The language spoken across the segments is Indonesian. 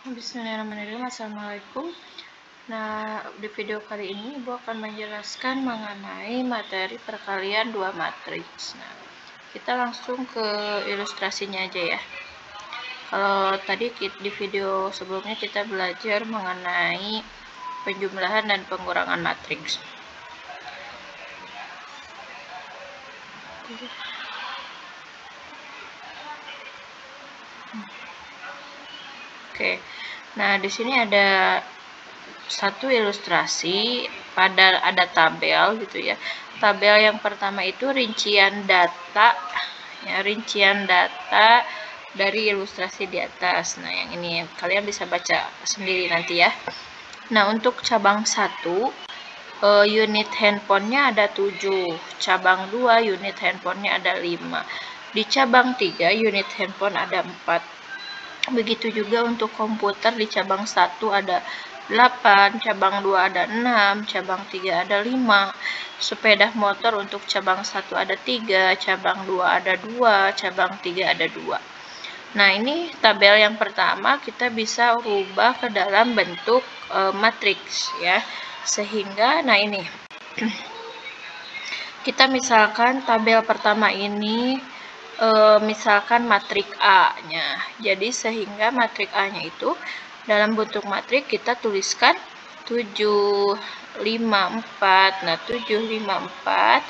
Bismillahirrahmanirrahim. Assalamualaikum. Nah, di video kali ini Ibu akan menjelaskan mengenai materi perkalian dua matriks. Nah, kita langsung ke ilustrasinya aja ya. Kalau tadi di video sebelumnya kita belajar mengenai penjumlahan dan pengurangan matriks. Oke. Nah, di sini ada satu ilustrasi, ada tabel gitu ya. Tabel yang pertama itu rincian data ya, rincian data dari ilustrasi di atas. Nah, yang ini kalian bisa baca sendiri nanti ya. Nah, untuk cabang 1 unit handphonenya ada 7, cabang 2 unit handphonenya ada 5, di cabang 3 unit handphone ada 4. Begitu juga untuk komputer, di cabang 1 ada 8, cabang 2 ada 6, cabang 3 ada 5. Sepeda motor untuk cabang 1 ada 3, cabang 2 ada 2, cabang 3 ada 2. Nah, ini tabel yang pertama kita bisa rubah ke dalam bentuk matriks ya. Sehingga nah ini kita misalkan tabel pertama ini misalkan matrik A-nya. Jadi sehingga matrik A-nya itu dalam bentuk matrik kita tuliskan 7, 5, 4. Nah, 7, 5, 4,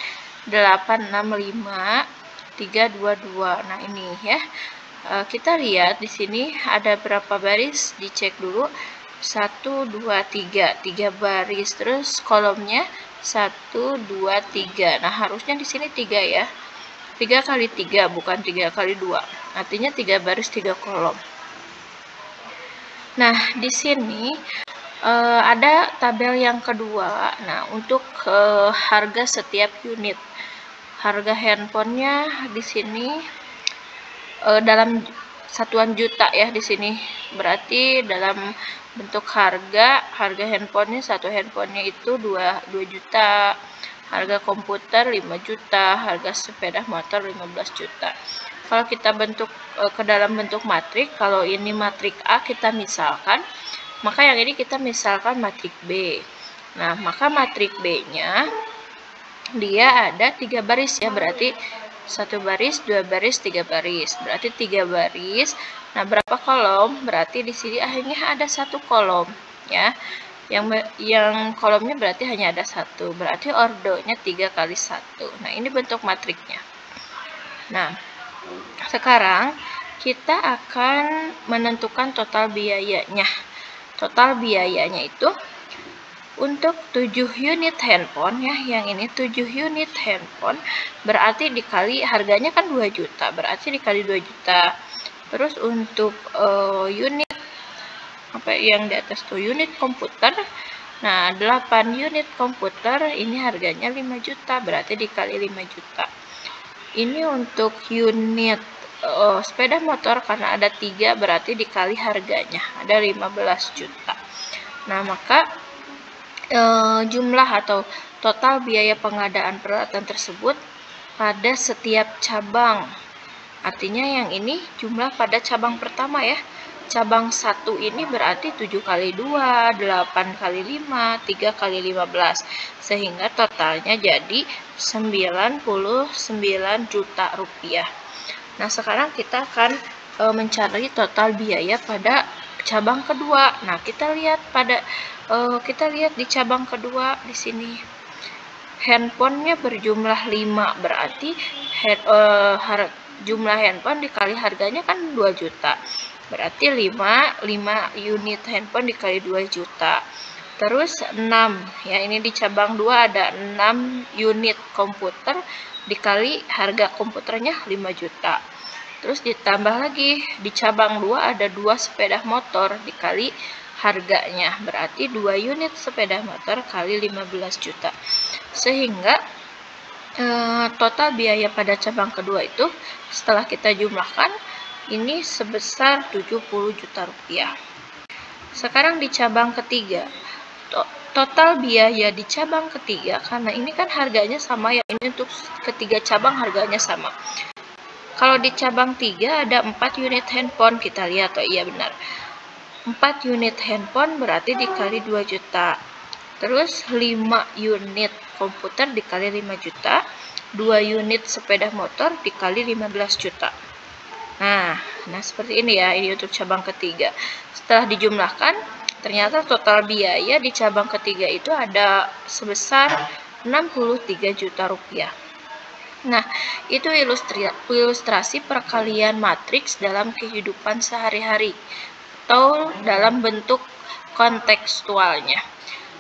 8, 6, 5, 3, 2, 2. Nah, ini ya. Kita lihat di sini ada berapa baris, dicek dulu. 1, 2, 3. 3 baris. Terus kolomnya 1, 2, 3. Nah, harusnya di sini 3 ya. 3 kali 3, bukan 3 kali 2. Artinya 3 baris 3 kolom. Nah, di sini ada tabel yang kedua. Nah, untuk harga setiap unit. Harga handphonenya di sini dalam satuan juta ya di sini. Berarti dalam bentuk harga handphonenya, satu handphonenya itu 2 juta. Harga komputer 5 juta, harga sepeda motor 15 juta. Kalau kita bentuk ke dalam bentuk matrik, kalau ini matrik A kita misalkan, maka yang ini kita misalkan matrik B. Nah, maka matrik B-nya dia ada 3 baris ya, berarti 1 baris, 2 baris, 3 baris. Berarti 3 baris. Nah, berapa kolom? Berarti di sini akhirnya ada 1 kolom ya. Yang kolomnya berarti hanya ada 1. Berarti ordonya 3 kali 1. Nah, ini bentuk matriknya. Nah, sekarang kita akan menentukan total biayanya. Total biayanya itu untuk 7 unit handphone ya, yang ini 7 unit handphone berarti dikali harganya kan 2 juta, berarti dikali 2 juta. Terus untuk unit apa yang di atas tuh, unit komputer. Nah, 8 unit komputer ini harganya 5 juta, berarti dikali 5 juta. Ini untuk unit sepeda motor karena ada 3 berarti dikali harganya, ada 15 juta. Nah, maka jumlah atau total biaya pengadaan peralatan tersebut pada setiap cabang. Artinya yang ini jumlah pada cabang pertama ya. Cabang 1 ini berarti 7 kali 2, 8 kali 5, 3 kali 15. Sehingga totalnya jadi 99 juta rupiah. Nah, sekarang kita akan mencari total biaya pada cabang kedua. Nah, kita lihat di cabang kedua di sini. Handphonenya berjumlah 5, berarti jumlah handphone dikali harganya kan 2 juta. Berarti 5 unit handphone dikali 2 juta. Terus 6, ya ini di cabang 2 ada 6 unit komputer dikali harga komputernya 5 juta. Terus ditambah lagi di cabang 2 ada 2 sepeda motor dikali harganya, berarti 2 unit sepeda motor kali 15 juta. Sehingga total biaya pada cabang kedua itu setelah kita jumlahkan ini sebesar 70 juta rupiah. Sekarang di cabang ketiga, total biaya di cabang ketiga, karena ini kan harganya sama ya, ini untuk ketiga cabang harganya sama. Kalau di cabang 3 ada 4 unit handphone, kita lihat, oh iya benar. 4 unit handphone berarti dikali 2 juta. Terus 5 unit komputer dikali 5 juta. 2 unit sepeda motor dikali 15 juta. Nah seperti ini ya, ini untuk cabang ketiga. Setelah dijumlahkan, ternyata total biaya di cabang ketiga itu ada sebesar 63 juta rupiah. Nah, itu ilustrasi perkalian matriks dalam kehidupan sehari-hari atau dalam bentuk kontekstualnya.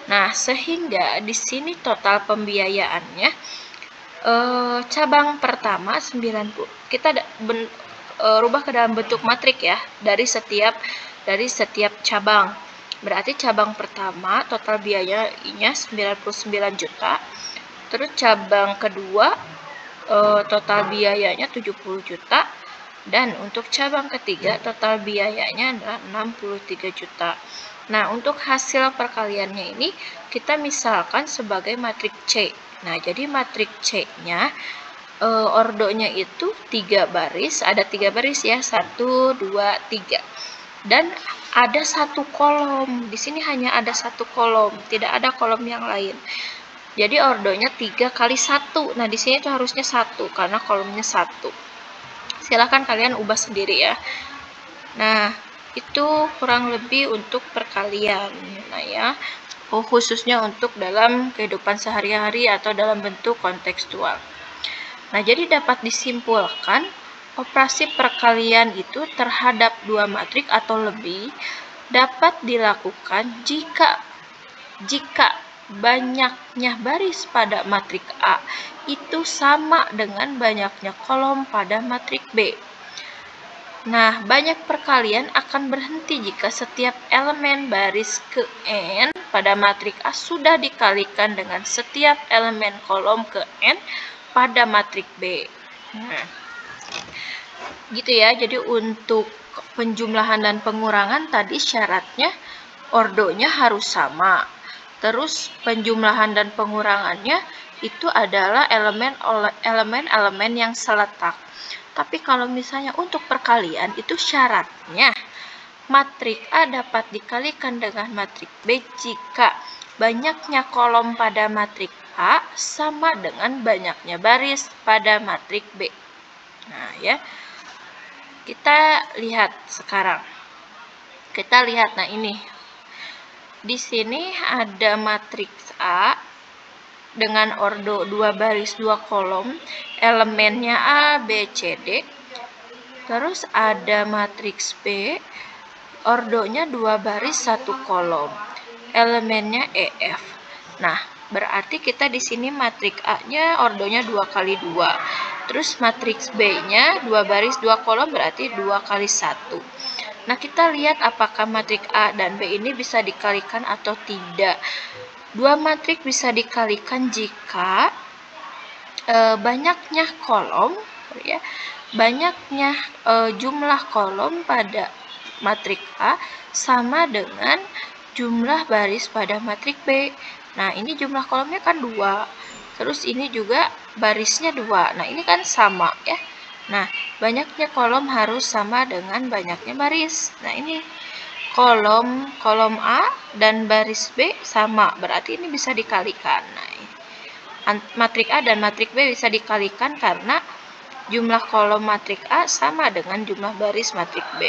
Nah, sehingga di sini total pembiayaannya cabang pertama 90. Kita rubah ke dalam bentuk matrik ya, dari setiap cabang. Berarti cabang pertama total biayanya 99 juta. Terus cabang kedua total biayanya 70 juta, dan untuk cabang ketiga total biayanya adalah 63 juta. Nah, untuk hasil perkaliannya ini kita misalkan sebagai matrik C. Nah, jadi matrik C-nya ordonya itu 3 baris, ada 3 baris ya, 1, 2, 3. Dan ada 1 kolom. Di sini hanya ada 1 kolom, tidak ada kolom yang lain. Jadi ordonya 3 kali 1. Nah, di sini itu harusnya 1 karena kolomnya 1. Silahkan kalian ubah sendiri ya. Nah, itu kurang lebih untuk perkalian. Nah, ya. Khususnya untuk dalam kehidupan sehari-hari atau dalam bentuk kontekstual. Nah, jadi dapat disimpulkan operasi perkalian itu terhadap 2 matrik atau lebih dapat dilakukan jika banyaknya baris pada matrik A itu sama dengan banyaknya kolom pada matrik B. Nah, banyak perkalian akan berhenti jika setiap elemen baris ke N pada matrik A sudah dikalikan dengan setiap elemen kolom ke N pada matrik B. Nah, gitu ya. Jadi untuk penjumlahan dan pengurangan tadi syaratnya ordonya harus sama. Terus penjumlahan dan pengurangannya itu adalah elemen-elemen yang seletak. Tapi kalau misalnya untuk perkalian itu syaratnya matrik A dapat dikalikan dengan matrik B jika banyaknya kolom pada matrik A sama dengan banyaknya baris pada matrik B. Nah, ya. Kita lihat sekarang. Kita lihat, nah ini. Di sini ada matriks A dengan ordo 2 baris 2 kolom, elemennya A, B, C, D. Terus ada matriks B, ordonya 2 baris 1 kolom, elemennya E, F. Nah, berarti kita di sini matriks A-nya ordonya 2 kali 2. Terus matriks B-nya 2 baris 2 kolom berarti 2 kali 1. Nah, kita lihat apakah matrik A dan B ini bisa dikalikan atau tidak. 2 matrik bisa dikalikan jika banyaknya kolom, ya, banyaknya jumlah kolom pada matrik A sama dengan jumlah baris pada matrik B. Nah, ini jumlah kolomnya kan 2. Terus ini juga barisnya 2. Nah, ini kan sama ya. Nah, banyaknya kolom harus sama dengan banyaknya baris. Nah, ini kolom A dan baris B sama, berarti ini bisa dikalikan. Nah, matrik A dan matrik B bisa dikalikan karena jumlah kolom matrik A sama dengan jumlah baris matrik B.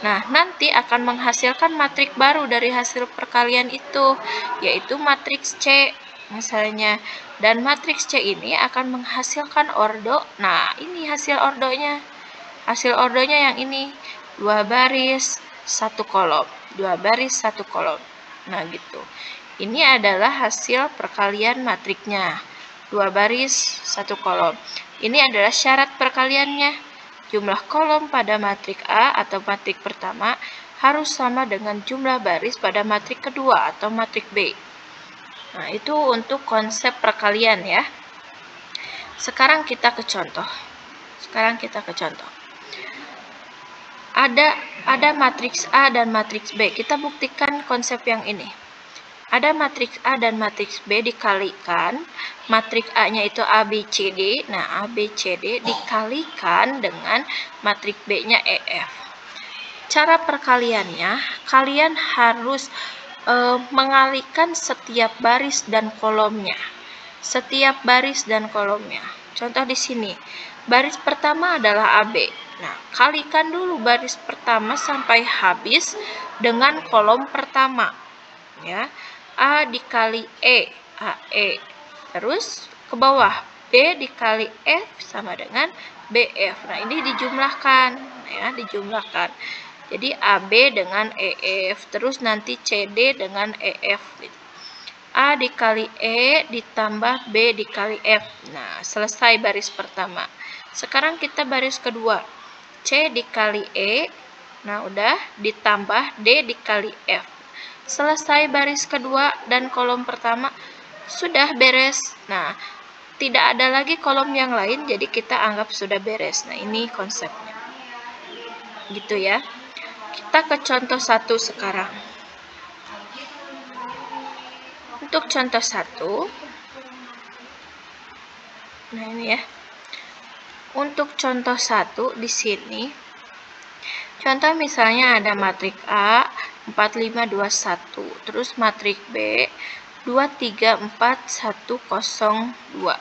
Nah, nanti akan menghasilkan matrik baru dari hasil perkalian itu, yaitu matriks C misalnya. Dan matriks C ini akan menghasilkan ordo. Nah, ini hasil ordonya. Hasil ordonya yang ini, 2 baris 1 kolom, 2 baris 1 kolom. Nah, gitu. Ini adalah hasil perkalian matriknya, 2 baris 1 kolom. Ini adalah syarat perkaliannya. Jumlah kolom pada matrik A atau matrik pertama harus sama dengan jumlah baris pada matrik kedua atau matrik B. Nah, itu untuk konsep perkalian ya. Sekarang kita ke contoh. Ada matriks A dan matriks B. Kita buktikan konsep yang ini. Ada matriks A dan matriks B dikalikan. Matriks A-nya itu A, B, C, D. Nah, A, B, C, D dikalikan dengan matriks B-nya E, F. Cara perkaliannya, kalian harus mengalihkan setiap baris dan kolomnya. Setiap baris dan kolomnya. Contoh di sini, baris pertama adalah AB. Nah, kalikan dulu baris pertama sampai habis dengan kolom pertama. Ya, A dikali E, AE. Terus ke bawah, B dikali F sama dengan BF. Nah, ini dijumlahkan, ya, dijumlahkan. Jadi AB dengan EF, terus nanti CD dengan EF. A dikali E ditambah B dikali F. Nah, selesai baris pertama. Sekarang kita baris kedua. C dikali E, nah udah, ditambah D dikali F. Selesai baris kedua dan kolom pertama, sudah beres. Nah, tidak ada lagi kolom yang lain, jadi kita anggap sudah beres. Nah, ini konsepnya. Gitu ya. Kita ke contoh 1 sekarang. Untuk contoh 1, nah ini ya. Untuk contoh 1 di sini, contoh misalnya ada matrik A 4521, terus matrik B 234102.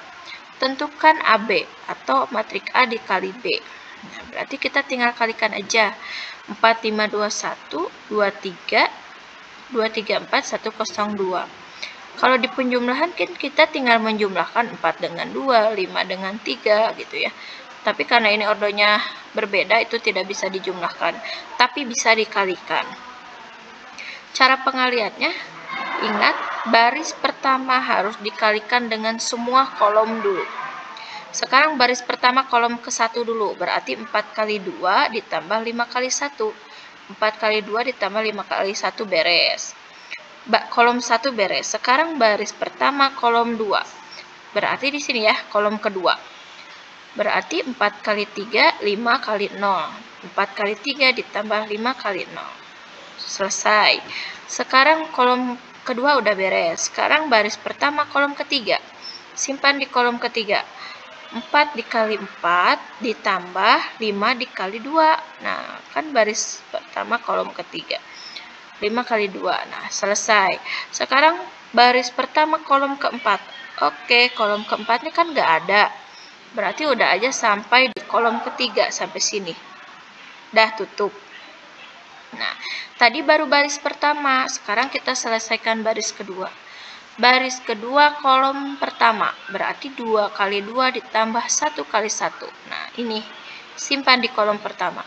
Tentukan AB atau matrik A dikali B. Nah, berarti kita tinggal kalikan aja. 4521 23 234102. Kalau di penjumlahan kan kita tinggal menjumlahkan 4 dengan 2, 5 dengan 3 gitu ya. Tapi karena ini ordonya berbeda, itu tidak bisa dijumlahkan, tapi bisa dikalikan. Cara pengaliannya, ingat, baris pertama harus dikalikan dengan semua kolom dulu. Sekarang baris pertama kolom ke-1 dulu, berarti 4 kali 2 ditambah 5 kali 1. 4 kali 2 ditambah 5 kali 1 beres. Kolom 1 beres. Sekarang baris pertama kolom 2. Berarti di sini ya, kolom kedua. Berarti 4 kali 3, 5 kali 0. 4 kali 3 ditambah 5 kali 0. Selesai. Sekarang kolom kedua udah beres. Sekarang baris pertama kolom ketiga. Simpan di kolom ketiga. 4 dikali 4 ditambah 5 dikali 2. Nah, kan baris pertama kolom ketiga. 5 kali 2. Nah, selesai. Sekarang baris pertama kolom keempat. Oke, kolom keempatnya kan nggak ada. Berarti udah aja sampai di kolom ketiga sampai sini. Dah tutup. Nah, tadi baru baris pertama. Sekarang kita selesaikan baris kedua. Baris kedua kolom pertama, berarti 2 kali 2 ditambah 1 kali 1. Nah, ini simpan di kolom pertama.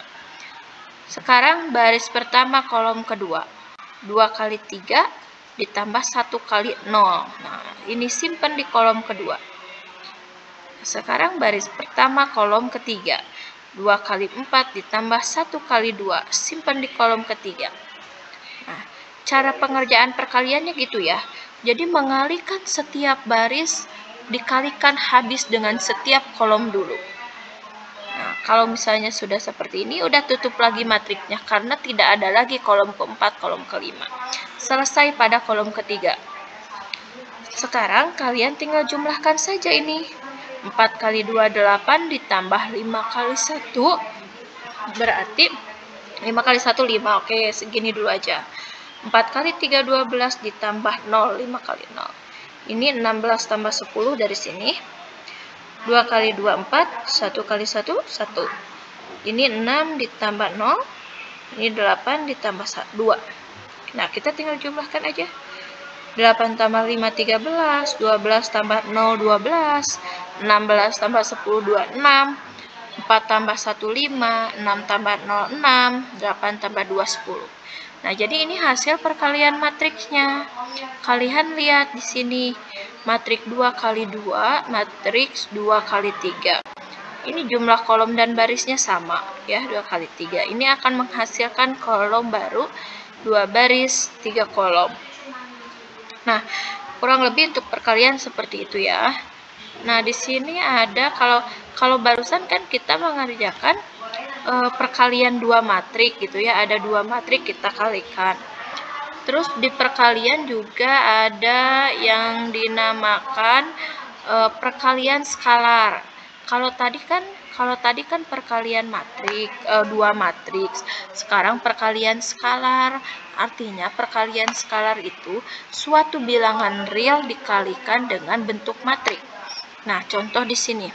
Sekarang baris pertama kolom kedua, 2 kali 3 ditambah 1 kali 0. Nah, ini simpan di kolom kedua. Sekarang baris pertama kolom ketiga, 2 kali 4 ditambah 1 kali 2, simpan di kolom ketiga. Nah, cara pengerjaan perkaliannya gitu ya. Jadi mengalihkan setiap baris dikalikan habis dengan setiap kolom dulu. Nah, kalau misalnya sudah seperti ini, udah tutup lagi matriknya karena tidak ada lagi kolom keempat, kolom kelima. Selesai pada kolom ketiga. Sekarang kalian tinggal jumlahkan saja ini. 4 kali 2 8 ditambah 5 kali 1 berarti 5 kali 1 5. Oke, segini dulu aja. 4 kali 3 12 ditambah 0, 5 kali 0. Ini 16 tambah 10 dari sini. 2 kali 2 4, 1 kali 1 1. Ini 6 ditambah 0. Ini 8 ditambah 2. Nah, kita tinggal jumlahkan aja. 8 tambah 5 13, 12 tambah 0 12, 16 tambah 10 26, 4 tambah 1 5, 6 tambah 0 6, 8 tambah 2 10. Nah, jadi ini hasil perkalian matriksnya. Kalian lihat di sini, matrik 2 kali 2, matriks 2 kali 3. Ini jumlah kolom dan barisnya sama, ya, 2 kali 3. Ini akan menghasilkan kolom baru, 2 baris, 3 kolom. Nah, kurang lebih untuk perkalian seperti itu ya. Nah, di sini ada, kalau barusan kan kita mengerjakan perkalian 2 matrik gitu ya, ada 2 matrik kita kalikan. Terus di perkalian juga ada yang dinamakan perkalian skalar. Kalau tadi kan Kalau tadi kan perkalian dua matriks, sekarang perkalian skalar. Artinya perkalian skalar itu suatu bilangan real dikalikan dengan bentuk matriks. Nah, contoh di sini.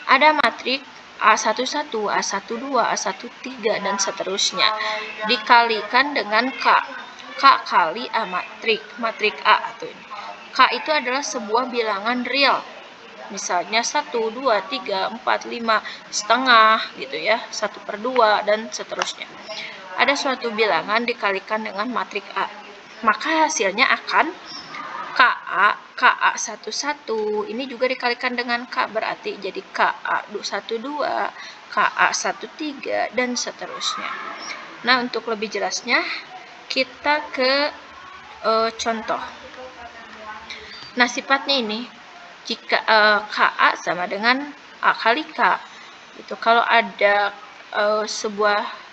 Ada matriks A11, A12, A13, dan seterusnya. Dikalikan dengan K. K kali A matrik A. K itu adalah sebuah bilangan real. Misalnya 1, 2, 3, 4, 5, setengah gitu ya, 1/2 dan seterusnya. Ada suatu bilangan dikalikan dengan matrik A, maka hasilnya akan KA11 ini juga dikalikan dengan K, berarti jadi KA12, KA13 dan seterusnya. Nah, untuk lebih jelasnya kita ke contoh. Nah, sifatnya ini jika KA sama dengan A kali K. Itu kalau ada sebuah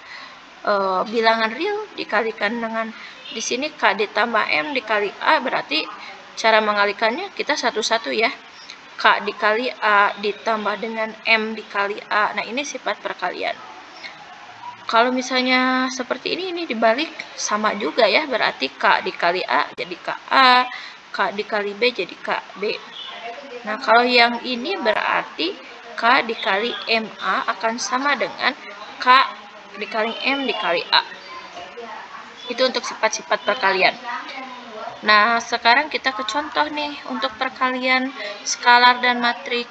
bilangan real dikalikan dengan di sini K ditambah M dikali A, berarti cara mengalikannya kita satu-satu ya. K dikali A ditambah dengan M dikali A. Nah, ini sifat perkalian. Kalau misalnya seperti ini dibalik sama juga ya, berarti K dikali A jadi KA, K dikali B jadi KB. Nah, kalau yang ini berarti K dikali MA akan sama dengan K dikali M dikali A. Itu untuk sifat-sifat perkalian. Nah, sekarang kita ke contoh nih untuk perkalian skalar dan matrik.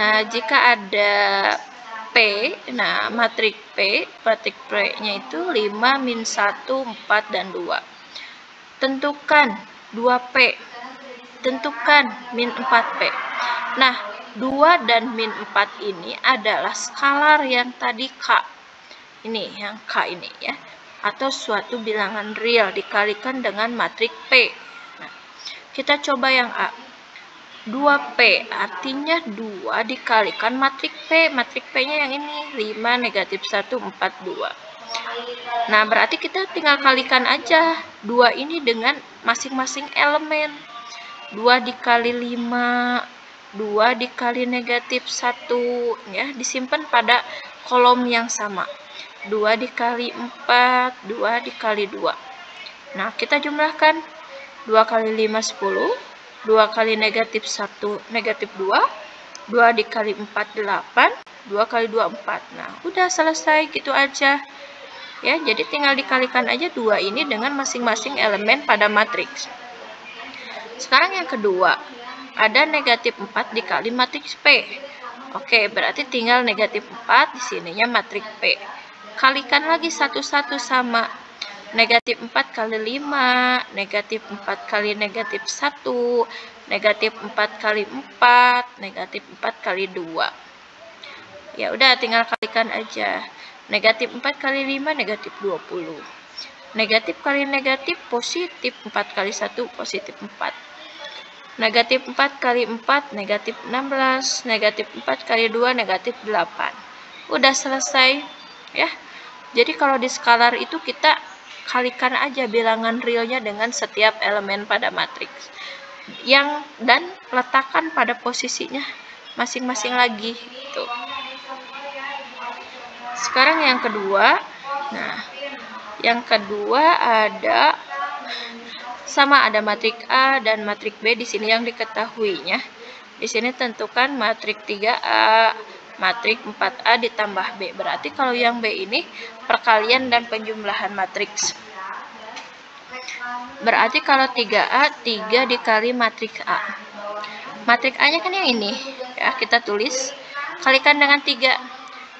Nah, jika ada P, nah matrik P-nya itu 5, min 1, 4, dan 2. Tentukan 2P. Tentukan min 4P. Nah, 2 dan min 4 ini adalah skalar yang tadi K. Ini, yang K ini ya. Atau suatu bilangan real dikalikan dengan matrik P. Nah, kita coba yang A. 2P artinya 2 dikalikan matrik P. Matrik P-nya yang ini, 5, negatif 1, 4, 2. Nah, berarti kita tinggal kalikan aja 2 ini dengan masing-masing elemen. 2 dikali 5, 2 dikali negatif 1 ya, disimpan pada kolom yang sama. 2 dikali 4, 2 dikali 2. Nah, kita jumlahkan 2 kali 5 10, 2 kali negatif 1 negatif 2, 2 dikali 4 8, 2 kali 2 4. Nah, udah selesai gitu aja. Ya, jadi tinggal dikalikan aja 2 ini dengan masing-masing elemen pada matriks. Sekarang yang kedua, ada negatif 4 dikali matriks P. Oke, berarti tinggal negatif 4 di sininya matriks P. Kalikan lagi satu-satu sama negatif 4 kali 5, negatif 4 kali negatif 1, negatif 4 kali 4, negatif 4 kali 2. Ya udah, tinggal kalikan aja. Negatif 4 kali 5, negatif 20. Negatif kali negatif positif, 4 kali 1 positif 4. Negatif 4 kali 4 negatif 16, negatif 4 kali 2 negatif 8. Udah selesai ya. Jadi kalau di skalar itu kita kalikan aja bilangan realnya dengan setiap elemen pada matriks. Dan letakkan pada posisinya masing-masing lagi gitu. Sekarang yang kedua. Nah, yang kedua ada sama ada matrik A dan matrik B di sini yang diketahuinya. Di sini tentukan matrik 3A, matrik 4A ditambah B. Berarti kalau yang B ini perkalian dan penjumlahan matriks. Berarti kalau 3A, 3 dikali matrik A. Matrik A-nya kan yang ini. Ya, kita tulis. Kalikan dengan 3.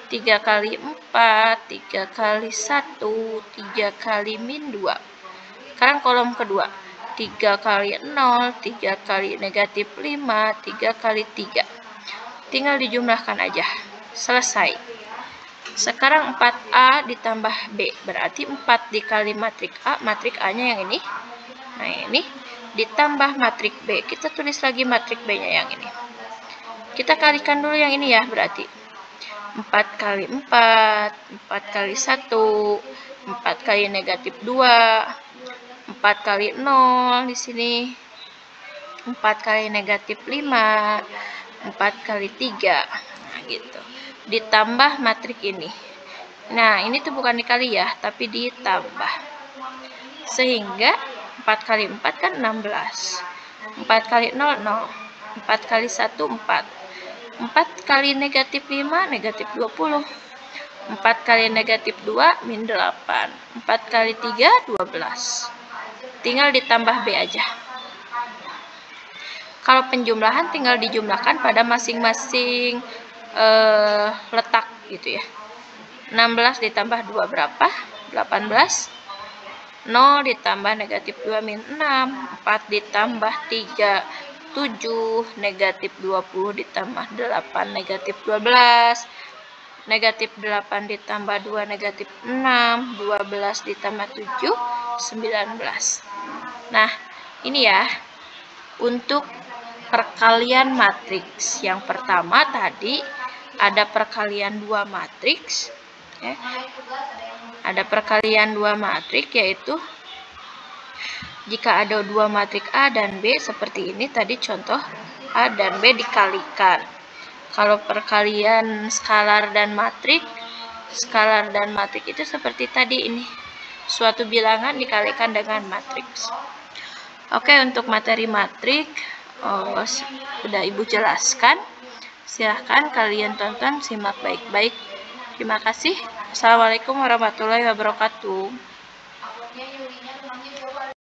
3 kali 4, 3 kali 1, 3 kali min 2. Sekarang kolom kedua. 3 kali 0, 3 kali negatif 5, 3 kali 3. Tinggal dijumlahkan aja. Selesai. Sekarang 4A ditambah B. Berarti 4 dikali matrik A. Matrik A-nya yang ini. Nah, ini. Ditambah matrik B. Kita tulis lagi matrik B-nya yang ini. Kita kalikan dulu yang ini ya. Berarti 4 kali 4, 4 kali 1, 4 kali negatif 2. 4 kali 0 di sini. 4 kali negatif 5, 4 kali 3. Nah, gitu. Ditambah matrik ini. Nah, ini tuh bukan dikali ya, tapi ditambah. Sehingga 4 kali 4 kan 16. 4 kali 0, 0. 4 kali 1, 4. 4 kali negatif 5, negatif 20. 4 kali negatif 2, min 8. 4 kali 3, 12. Tinggal ditambah B aja. Kalau penjumlahan tinggal dijumlahkan pada masing-masing letak gitu ya. 16 ditambah 2 berapa? 18. 0 ditambah negatif 2 min 6. 4 ditambah 3, 7. Negatif 20 ditambah 8, negatif 12. Negatif 8 ditambah 2, negatif 6. 12 ditambah 7, 19. Nah, ini ya untuk perkalian matriks. Yang pertama tadi ada perkalian 2 matriks. Ada perkalian 2 matriks, yaitu jika ada 2 matriks A dan B seperti ini tadi contoh, A dan B dikalikan. Kalau perkalian skalar dan matrik itu seperti tadi ini. Suatu bilangan dikalikan dengan matriks. Oke, untuk materi matrik sudah Ibu jelaskan. Silahkan kalian tonton, simak baik-baik. Terima kasih. Assalamualaikum warahmatullahi wabarakatuh.